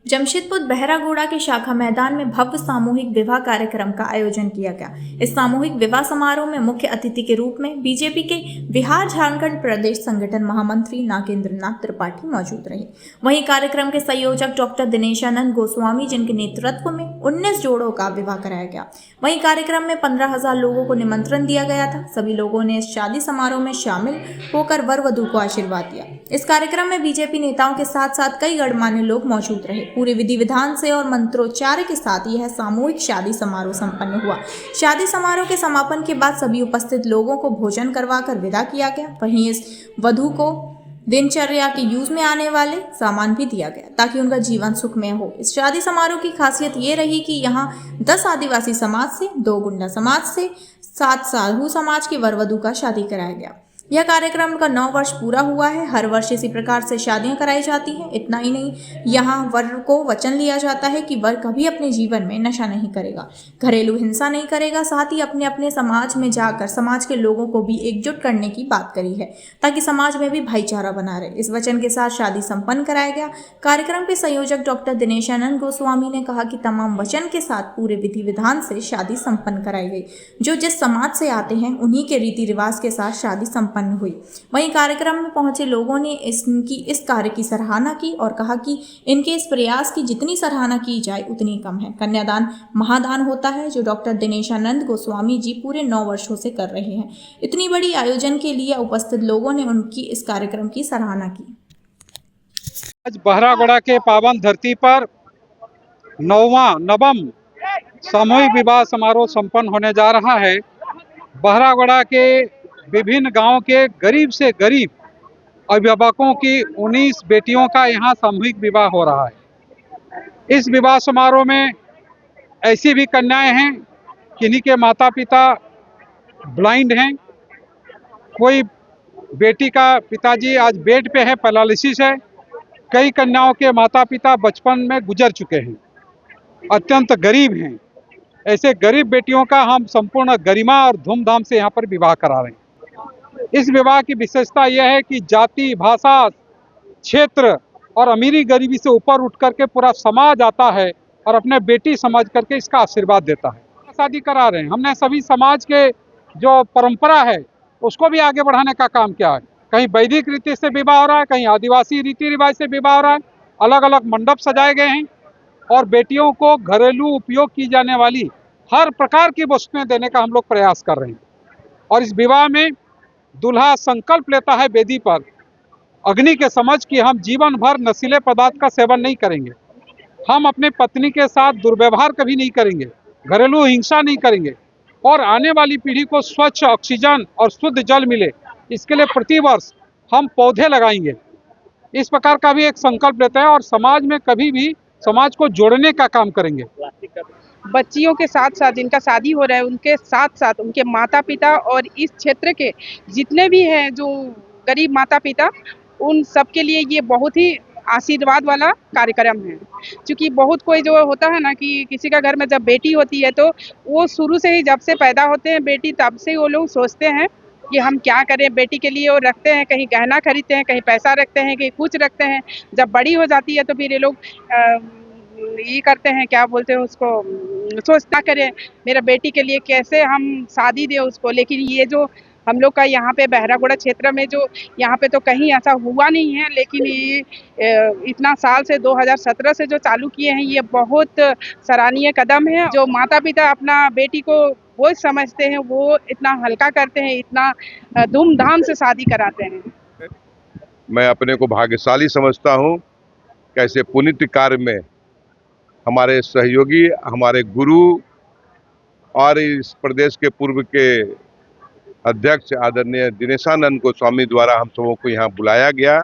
जमशेदपुर बहरागोड़ा के शाखा मैदान में भव्य सामूहिक विवाह कार्यक्रम का आयोजन किया गया। इस सामूहिक विवाह समारोह में मुख्य अतिथि के रूप में बीजेपी के बिहार झारखंड प्रदेश संगठन महामंत्री नागेंद्र नाथ त्रिपाठी मौजूद रहे। वहीं कार्यक्रम के संयोजक डॉक्टर दिनेशानंद गोस्वामी, जिनके नेतृत्व में 19 जोड़ों का विवाह कराया गया। वहीं कार्यक्रम में 15,000 लोगों को निमंत्रण दिया गया था। सभी लोगों ने इस शादी समारोह में शामिल होकर वर वधू को आशीर्वाद दिया। इस कार्यक्रम में बीजेपी नेताओं के साथ साथ कई गणमान्य लोग मौजूद रहे। पूरे विधि विधान से और मंत्रोच्चार के साथ यह सामूहिक शादी समारोह संपन्न हुआ। शादी समारोह के समापन के बाद सभी उपस्थित लोगों को भोजन करवाकर विदा किया गया। वहीं इस वधू को दिनचर्या के यूज में आने वाले सामान भी दिया गया ताकि उनका जीवन सुखमय हो। इस शादी समारोह की खासियत ये रही कि यहाँ 10 आदिवासी समाज से, 2 गुंडा समाज से, 7 साहू समाज के वर वधू का शादी कराया गया। यह कार्यक्रम का 9 वर्ष पूरा हुआ है। हर वर्ष इसी प्रकार से शादियां कराई जाती हैं। इतना ही नहीं, यहाँ वर को वचन लिया जाता है कि वर कभी अपने जीवन में नशा नहीं करेगा, घरेलू हिंसा नहीं करेगा। साथ ही अपने अपने समाज में जाकर समाज के लोगों को भी एकजुट करने की बात करी है ताकि समाज में भी भाईचारा बना रहे। इस वचन के साथ शादी संपन्न कराया गया। कार्यक्रम के संयोजक डॉक्टर दिनेशानंद गोस्वामी ने कहा कि तमाम वचन के साथ पूरे विधि विधान से शादी संपन्न कराई गई। जो जिस समाज से आते हैं उन्हीं के रीति रिवाज के साथ शादी संपन्न हुई। वहीं कार्यक्रम में पहुंचे लोगों ने इस कार्य की सराहना की और कहा कि इनके इस प्रयास की जितनी सराहना की जाए उतनी कम है। कन्यादान महादान होता है, जो डॉक्टर दिनेशानंद गोस्वामी जी पूरे 9 वर्षों से कर रहे हैं। इतनी बड़ी आयोजन के लिए उपस्थित लोगों ने उनकी इस कार्यक्रम की सराहना की। आज बहरागोड़ा के पावन धरती पर नवम सामूहिक विवाह समारोह संपन्न होने जा रहा है। बहरागोड़ा के विभिन्न गांव के गरीब से गरीब अभिभावकों की 19 बेटियों का यहाँ सामूहिक विवाह हो रहा है। इस विवाह समारोह में ऐसी भी कन्याएं हैं किन्हीं के माता पिता ब्लाइंड हैं। कोई बेटी का पिताजी आज बेड पे है, पैरालिसिस है। कई कन्याओं के माता पिता बचपन में गुजर चुके हैं, अत्यंत गरीब हैं। ऐसे गरीब बेटियों का हम संपूर्ण गरिमा और धूमधाम से यहाँ पर विवाह करा रहे हैं। इस विवाह की विशेषता यह है कि जाति, भाषा, क्षेत्र और अमीरी गरीबी से ऊपर उठ करके पूरा समाज आता है और अपने बेटी समझ करके इसका आशीर्वाद देता है। शादी करा रहे हैं। हमने सभी समाज के जो परंपरा है उसको भी आगे बढ़ाने का काम किया है। कहीं वैदिक रीति से विवाह हो रहा है, कहीं आदिवासी रीति रिवाज से विवाह हो रहा है। अलग अलग मंडप सजाए गए हैं और बेटियों को घरेलू उपयोग की जाने वाली हर प्रकार की वस्तुएं देने का हम लोग प्रयास कर रहे हैं। और इस विवाह में दूल्हा संकल्प लेता है वेदी पर अग्नि के समझ कि हम जीवन भर नशीले पदार्थ का सेवन नहीं करेंगे, हम अपने पत्नी के साथ दुर्व्यवहार कभी नहीं करेंगे, घरेलू हिंसा नहीं करेंगे और आने वाली पीढ़ी को स्वच्छ ऑक्सीजन और शुद्ध जल मिले, इसके लिए प्रतिवर्ष हम पौधे लगाएंगे। इस प्रकार का भी एक संकल्प लेते हैं और समाज में कभी भी समाज को जोड़ने का काम करेंगे। बच्चियों के साथ साथ जिनका शादी हो रहा है उनके साथ साथ उनके माता पिता और इस क्षेत्र के जितने भी हैं जो गरीब माता पिता, उन सब के लिए ये बहुत ही आशीर्वाद वाला कार्यक्रम है। क्योंकि बहुत कोई जो होता है ना कि किसी का घर में जब बेटी होती है तो वो शुरू से ही जब से पैदा होते हैं बेटी तब से वो लोग सोचते हैं कि हम क्या करें बेटी के लिए, और रखते हैं, कहीं गहना खरीदते हैं, कहीं पैसा रखते हैं, कहीं कुछ रखते हैं। जब बड़ी हो जाती है तो फिर ये लोग ये करते हैं, क्या बोलते हैं उसको, सोचता करें मेरा बेटी के लिए कैसे हम शादी दें उसको। लेकिन ये जो हम लोग का यहाँ पे बहरागोड़ा क्षेत्र में जो यहाँ पे तो कहीं ऐसा हुआ नहीं है, लेकिन ये इतना साल से 2017 से जो चालू किए हैं ये बहुत सराहनीय कदम है। जो माता पिता अपना बेटी को वो समझते हैं वो इतना हल्का करते हैं, इतना धूमधाम से शादी कराते हैं। मैं अपने को भाग्यशाली समझता हूँ। कैसे पुनीत कार्य में हमारे सहयोगी, हमारे गुरु और इस प्रदेश के पूर्व के अध्यक्ष आदरणीय दिनेशानंद गोस्वामी द्वारा हम सबों को यहाँ बुलाया गया।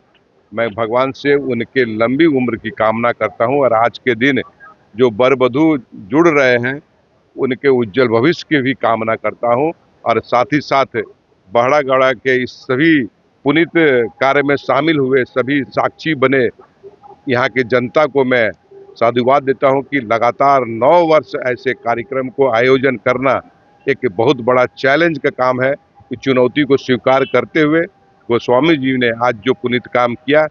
मैं भगवान से उनके लंबी उम्र की कामना करता हूँ और आज के दिन जो वर वधू जुड़ रहे हैं उनके उज्जवल भविष्य की भी कामना करता हूँ। और साथ ही साथ बहरागोड़ा के इस सभी पुनीत कार्य में शामिल हुए सभी साक्षी बने यहाँ की जनता को मैं साधुवाद देता हूँ कि लगातार 9 वर्ष ऐसे कार्यक्रम को आयोजन करना एक बहुत बड़ा चैलेंज का काम है। इस चुनौती को स्वीकार करते हुए गोस्वामी जी ने आज जो पुनीत काम किया